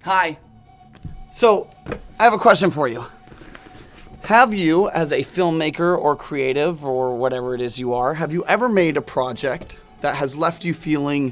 Hi. So, I have a question for you. Have you, as a filmmaker or creative or whatever it is you are, have you ever made a project that has left you feeling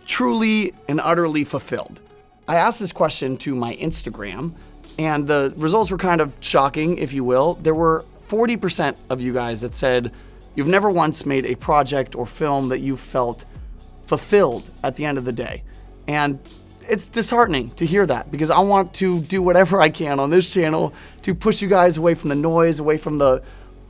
truly and utterly fulfilled? I asked this question to my Instagram, and the results were kind of shocking, if you will. There were 40% of you guys that said you've never once made a project or film that you felt fulfilled at the end of the day. And it's disheartening to hear that, because I want to do whatever I can on this channel to push you guys away from the noise, away from the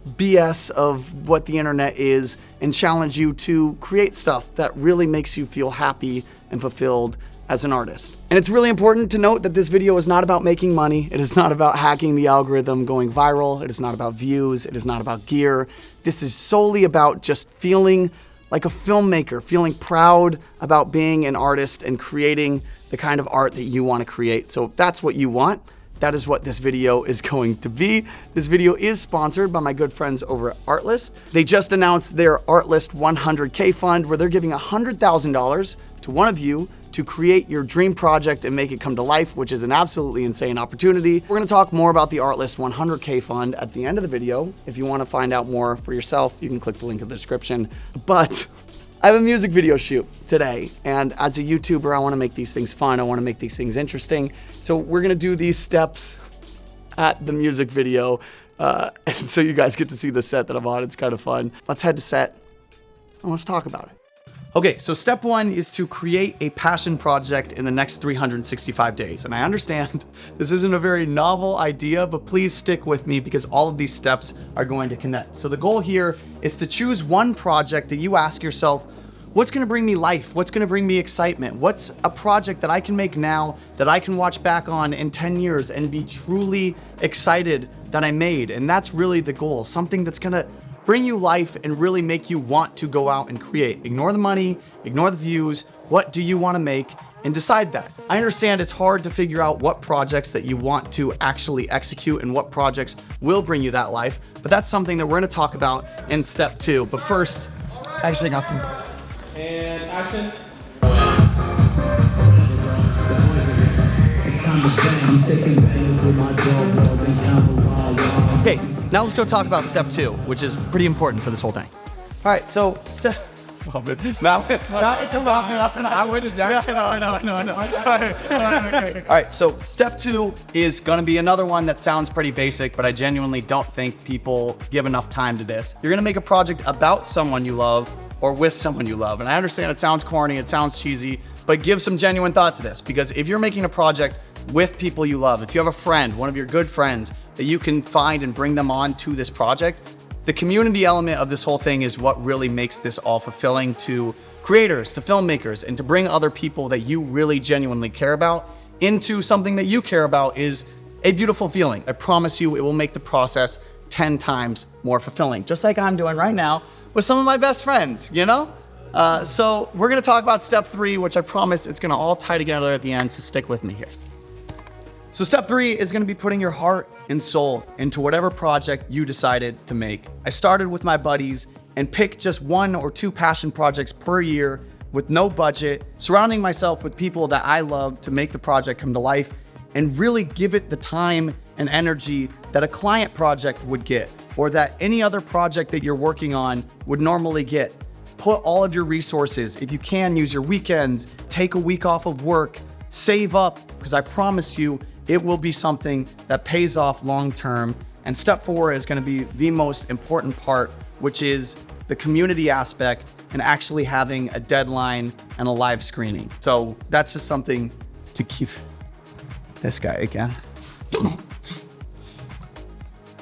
BS of what the internet is, and challenge you to create stuff that really makes you feel happy and fulfilled as an artist. And it's really important to note that this video is not about making money. It is not about hacking the algorithm, going viral. It is not about views. It is not about gear. This is solely about just feeling like a filmmaker, feeling proud about being an artist and creating the kind of art that you want to create. So if that's what you want, that is what this video is going to be. This video is sponsored by my good friends over at ARTLIST. They just announced their ARTLIST 100K fund, where they're giving $100,000 to one of you to create your dream project and make it come to life, which is an absolutely insane opportunity. We're gonna talk more about the ARTLIST 100K fund at the end of the video. If you wanna find out more for yourself, you can click the link in the description. But I have a music video shoot today, and as a YouTuber, I wanna make these things fun. I wanna make these things interesting. So we're gonna do these steps at the music video, and so you guys get to see the set that I'm on. It's kind of fun. Let's head to set, and let's talk about it. Okay, so step one is to create a passion project in the next 365 days. And I understand this isn't a very novel idea, but please stick with me because all of these steps are going to connect. So the goal here is to choose one project that you ask yourself, what's gonna bring me life? What's gonna bring me excitement? What's a project that I can make now that I can watch back on in 10 years and be truly excited that I made? And that's really the goal, something that's gonna bring you life and really make you want to go out and create. Ignore the money, ignore the views. What do you want to make? And decide that. I understand it's hard to figure out what projects that you want to actually execute and what projects will bring you that life, but that's something that we're going to talk about in step two. But first, actually got some. And action. Okay, now let's go talk about step two, which is pretty important for this whole thing. All right, so step. All right, so step two is gonna be another one that sounds pretty basic, but I genuinely don't think people give enough time to this. You're gonna make a project about someone you love or with someone you love. And I understand it sounds corny, it sounds cheesy, but give some genuine thought to this, because if you're making a project with people you love, if you have a friend, one of your good friends that you can find and bring them on to this project, the community element of this whole thing is what really makes this all fulfilling to creators, to filmmakers, and to bring other people that you really genuinely care about into something that you care about is a beautiful feeling. I promise you it will make the process 10 times more fulfilling, just like I'm doing right now with some of my best friends, you know? So we're gonna talk about step three, which I promise it's gonna all tie together at the end, so stick with me here. So step three is gonna be putting your heart and soul into whatever project you decided to make. I started with my buddies and picked just 1 or 2 passion projects per year with no budget, surrounding myself with people that I love to make the project come to life and really give it the time and energy that a client project would get, or that any other project that you're working on would normally get. Put all of your resources, if you can, use your weekends, take a week off of work, save up, because I promise you, it will be something that pays off long-term. And step 4 is gonna be the most important part, which is the community aspect and actually having a deadline and a live screening. So that's just something to keep. This guy again.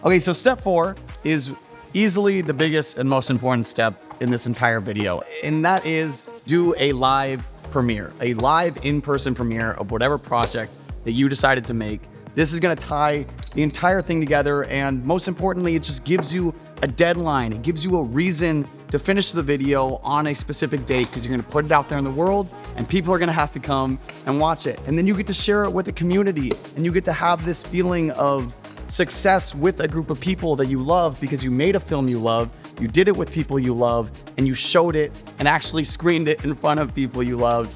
Okay, so step 4 is easily the biggest and most important step in this entire video. And that is do a live premiere, a live in-person premiere of whatever project that you decided to make. This is gonna tie the entire thing together, and most importantly, it just gives you a deadline. It gives you a reason to finish the video on a specific date, because you're gonna put it out there in the world and people are gonna have to come and watch it. And then you get to share it with the community, and you get to have this feeling of success with a group of people that you love because you made a film you love, you did it with people you love, and you showed it and actually screened it in front of people you loved.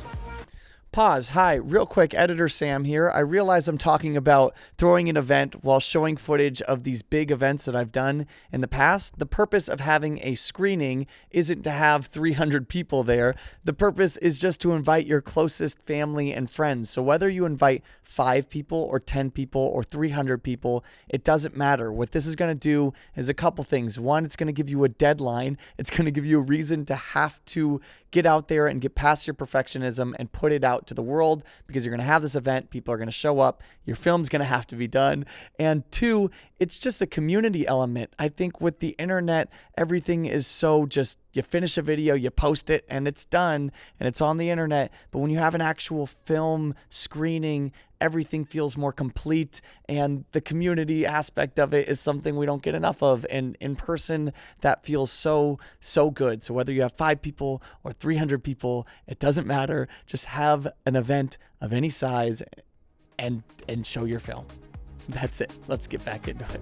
Pause. Hi, real quick, editor Sam here. I realize I'm talking about throwing an event while showing footage of these big events that I've done in the past. The purpose of having a screening isn't to have 300 people there. The purpose is just to invite your closest family and friends. So whether you invite 5 people or 10 people or 300 people, it doesn't matter. What this is going to do is a couple things. One, it's going to give you a deadline. It's going to give you a reason to have to get out there and get past your perfectionism and put it out to the world, because you're going to have this event. People are going to show up. Your film's going to have to be done. And 2, it's just a community element. I think with the internet, everything is so just, you finish a video, you post it, and it's done, and it's on the internet. But when you have an actual film screening, everything feels more complete, and the community aspect of it is something we don't get enough of. And in person, that feels so good. So whether you have 5 people or 300 people, it doesn't matter. Just have an event of any size and show your film. That's it. Let's get back into it.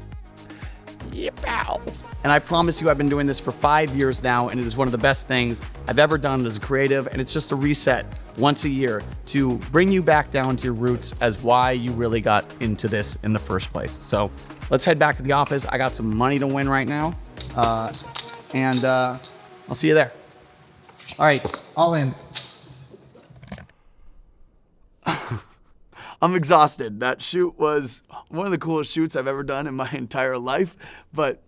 Yipow. And I promise you, I've been doing this for 5 years now, and it is one of the best things I've ever done as a creative. And it's just a reset once a year to bring you back down to your roots as why you really got into this in the first place. So let's head back to the office. I got some money to win right now. And I'll see you there. All right, all in. I'm exhausted. That shoot was one of the coolest shoots I've ever done in my entire life, but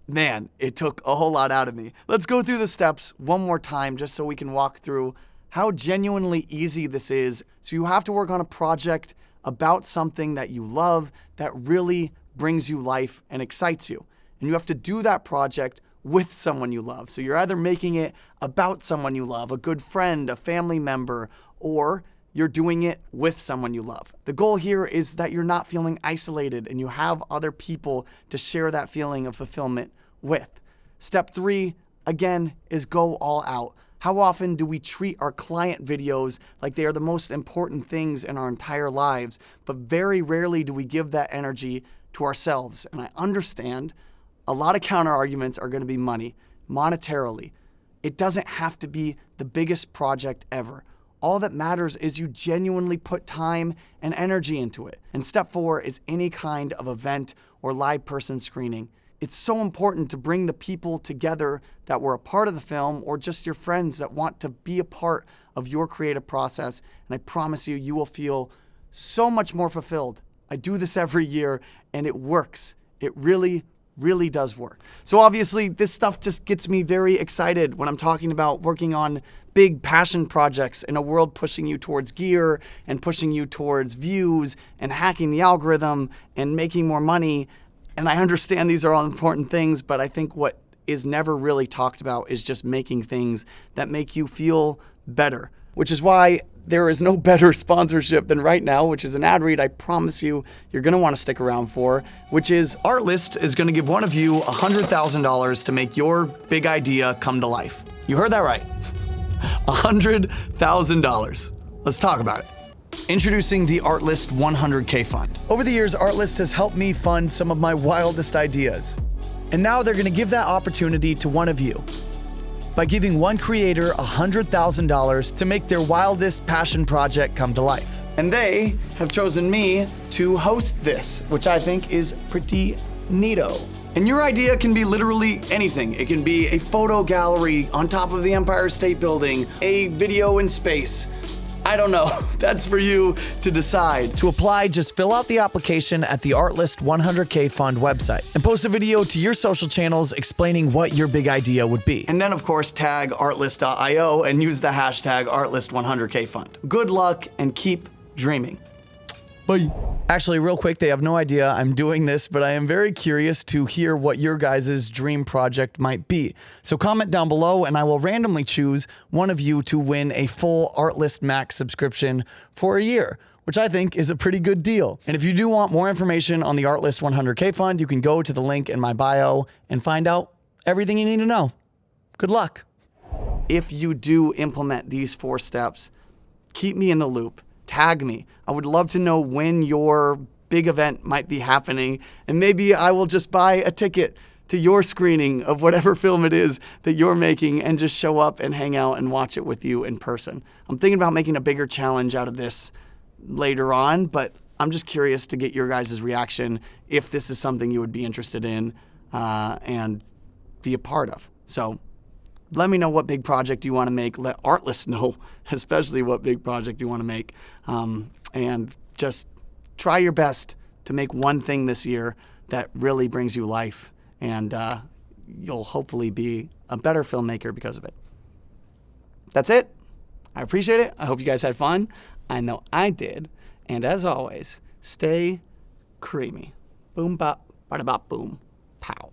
man, it took a whole lot out of me. Let's go through the steps one more time just so we can walk through how genuinely easy this is. So you have to work on a project about something that you love, that really brings you life and excites you. And you have to do that project with someone you love. So you're either making it about someone you love, a good friend, a family member, or you're doing it with someone you love. The goal here is that you're not feeling isolated and you have other people to share that feeling of fulfillment with. Step 3, again, is go all out. How often do we treat our client videos like they are the most important things in our entire lives, but very rarely do we give that energy to ourselves? And I understand a lot of counter arguments are going to be money, monetarily. It doesn't have to be the biggest project ever. All that matters is you genuinely put time and energy into it. And step 4 is any kind of event or live person screening. It's so important to bring the people together that were a part of the film, or just your friends that want to be a part of your creative process. And I promise you, you will feel so much more fulfilled. I do this every year and it works. It really does work. So obviously this stuff just gets me very excited when I'm talking about working on big passion projects in a world pushing you towards gear and pushing you towards views and hacking the algorithm and making more money. And I understand these are all important things, but I think what is never really talked about is just making things that make you feel better, which is why there is no better sponsorship than right now, which is an ad read I promise you you're going to want to stick around for, which is ARTLIST is going to give one of you $100,000 to make your big idea come to life. You heard that right. $100,000. Let's talk about it. Introducing the ARTLIST 100K Fund. Over the years, ARTLIST has helped me fund some of my wildest ideas. And now they're going to give that opportunity to one of you by giving one creator $100,000 to make their wildest passion project come to life. And they have chosen me to host this, which I think is pretty neato. And your idea can be literally anything. It can be a photo gallery on top of the Empire State Building, a video in space. I don't know. That's for you to decide. To apply, just fill out the application at the ARTLIST 100K Fund website and post a video to your social channels explaining what your big idea would be. And then, of course, tag artlist.io and use the hashtag ARTLIST100K Fund. Good luck and keep dreaming. Bye. Actually, real quick, they have no idea I'm doing this, but I am very curious to hear what your guys' dream project might be. So comment down below and I will randomly choose one of you to win a full ARTLIST Max subscription for a year, which I think is a pretty good deal. And if you do want more information on the ARTLIST 100K Fund, you can go to the link in my bio and find out everything you need to know. Good luck. If you do implement these 4 steps, keep me in the loop. Tag me. I would love to know when your big event might be happening, and maybe I will just buy a ticket to your screening of whatever film it is that you're making and just show up and hang out and watch it with you in person. I'm thinking about making a bigger challenge out of this later on, but I'm just curious to get your guys' reaction if this is something you would be interested in and be a part of. So let me know what big project you want to make. Let Artlist know, especially what big project you want to make. And just try your best to make one thing this year that really brings you life. And you'll hopefully be a better filmmaker because of it. That's it. I appreciate it. I hope you guys had fun. I know I did. And as always, stay creamy. Boom, bop, bada bop, boom, pow.